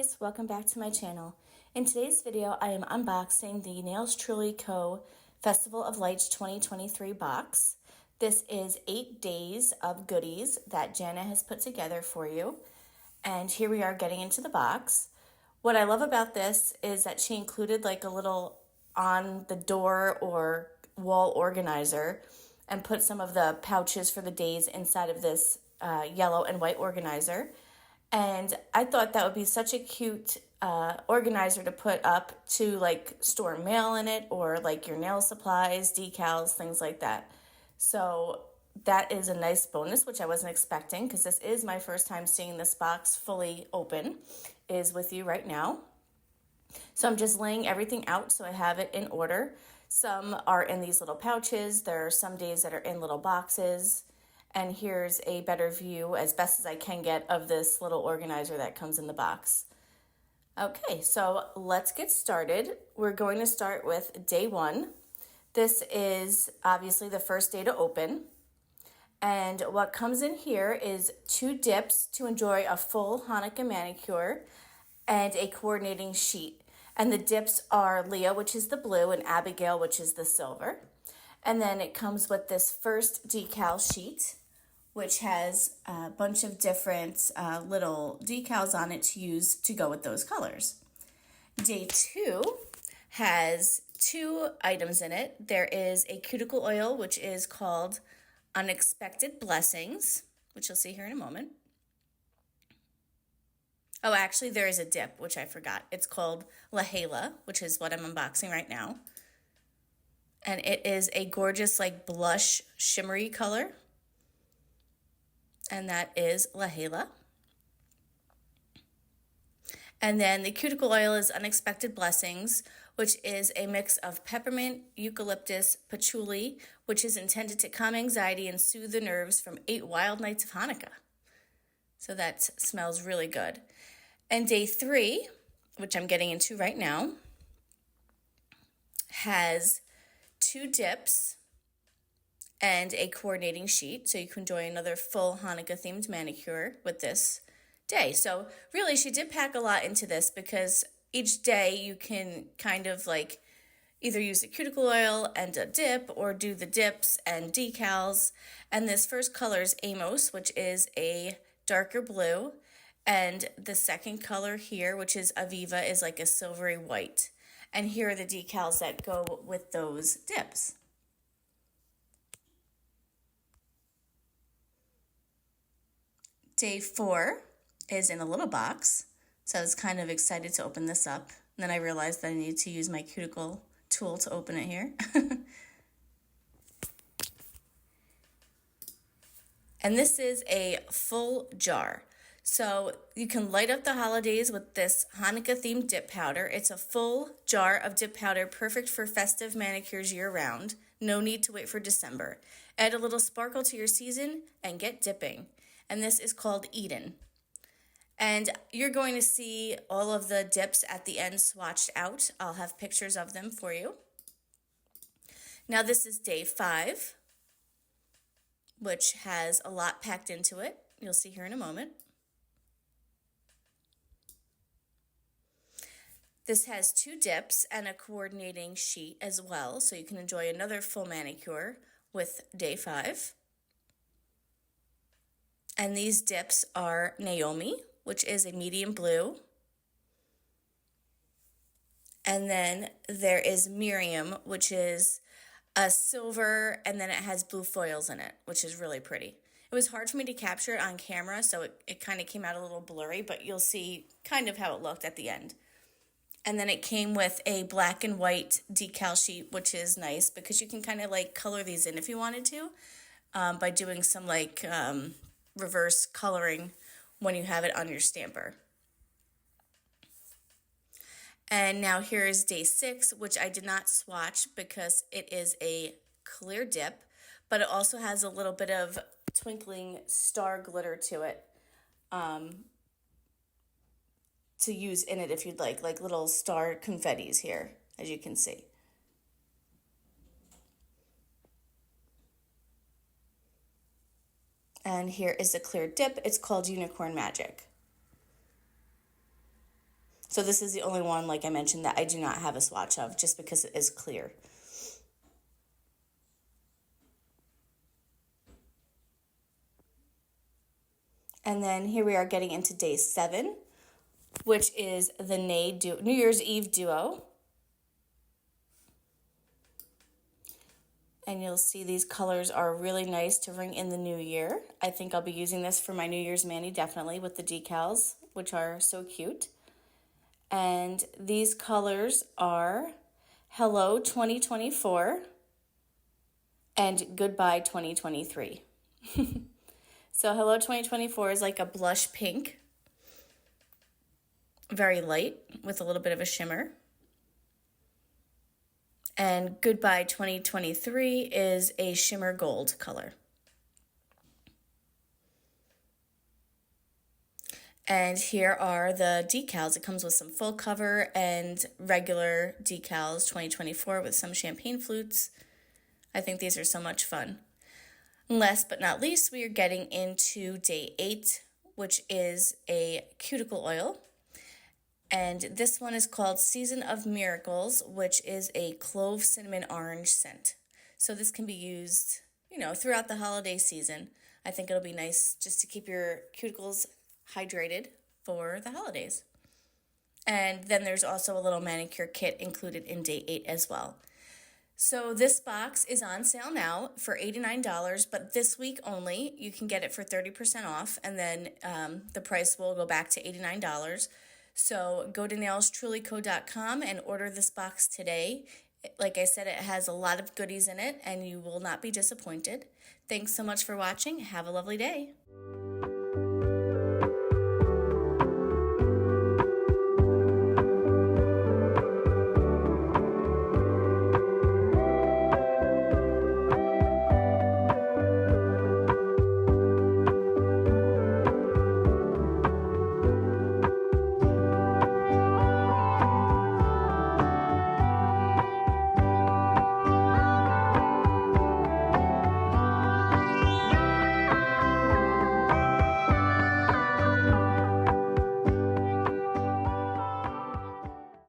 guys, welcome back to my channel. In today's video, I am unboxing the Nails Truly Co. Festival of Lights 2023 box. This is 8 days of goodies that Jana has put together for you. And here we are getting into the box. What I love about this is that she included like a little on the door or wall organizer and put some of the pouches for the days inside of this yellow and white organizer. And I thought that would be such a cute organizer to put up to like store mail in it or like your nail supplies, decals, things like that. So that is a nice bonus, which I wasn't expecting because this is my first time seeing this box fully open, is with you right now. So I'm just laying everything out so I have it in order. Some are in these little pouches. There are some days that are in little boxes. And here's a better view, as best as I can get, of this little organizer that comes in the box. Okay, so let's get started. We're going to start with day 1. This is obviously the first day to open. And what comes in here is 2 dips to enjoy a full Hanukkah manicure and a coordinating sheet. And the dips are Leah, which is the blue, and Abigail, which is the silver. And then it comes with this first decal sheet, which has a bunch of different little decals on it to use to go with those colors. Day 2 has 2 items in it. There is a cuticle oil, which is called Unexpected Blessings, which you'll see here in a moment. Oh, actually, there is a dip, which I forgot. It's called Lahela, which is what I'm unboxing right now. And it is a gorgeous, like, blush, shimmery color. And that is Lahela. And then the cuticle oil is Unexpected Blessings, which is a mix of peppermint, eucalyptus, patchouli, which is intended to calm anxiety and soothe the nerves from 8 wild nights of Hanukkah. So that smells really good. And day 3, which I'm getting into right now, has 2 dips and a coordinating sheet, so you can enjoy another full Hanukkah-themed manicure with this day. So really, she did pack a lot into this because each day you can kind of like either use the cuticle oil and a dip or do the dips and decals. And this first color is Amos, which is a darker blue. And the second color here, which is Aviva, is like a silvery white. And here are the decals that go with those dips. Day 4 is in a little box, so I was kind of excited to open this up. And then I realized that I needed to use my cuticle tool to open it here. And this is a full jar. So you can light up the holidays with this Hanukkah-themed dip powder. It's a full jar of dip powder, perfect for festive manicures year-round. No need to wait for December. Add a little sparkle to your season and get dipping. And this is called Eden. And you're going to see all of the dips at the end swatched out. I'll have pictures of them for you. Now this is day 5, which has a lot packed into it. You'll see here in a moment. This has 2 dips and a coordinating sheet as well, so you can enjoy another full manicure with day 5. And these dips are Naomi, which is a medium blue. And then there is Miriam, which is a silver, and then it has blue foils in it, which is really pretty. It was hard for me to capture it on camera, so it kind of came out a little blurry, but you'll see kind of how it looked at the end. And then it came with a black and white decal sheet, which is nice because you can kind of like color these in if you wanted to by doing some like reverse coloring when you have it on your stamper. And now here is day 6, which I did not swatch because it is a clear dip, but it also has a little bit of twinkling star glitter to it to use in it if you'd like little star confettis here, as you can see. And here is the clear dip. It's called Unicorn Magic. So this is the only one, like I mentioned, that I do not have a swatch of, just because it is clear. And then here we are getting into day 7, which is the New Year's Eve Duo. And you'll see these colors are really nice to ring in the new year. I think I'll be using this for my New Year's mani, definitely, with the decals, which are so cute. And these colors are Hello 2024 and Goodbye 2023. So Hello 2024 is like a blush pink, very light with a little bit of a shimmer. And Goodbye 2023 is a shimmer gold color. And here are the decals. It comes with some full cover and regular decals 2024 with some champagne flutes. I think these are so much fun. Last but not least, we are getting into day 8, which is a cuticle oil. And this one is called Season of Miracles, which is a clove cinnamon orange scent. So this can be used, throughout the holiday season. I think it'll be nice just to keep your cuticles hydrated for the holidays. And then there's also a little manicure kit included in day 8 as well. So this box is on sale now for $89, but this week only. You can get it for 30% off, and then the price will go back to $89. So go to nailstrulyco.com and order this box today. Like I said, it has a lot of goodies in it, and you will not be disappointed. Thanks so much for watching. Have a lovely day.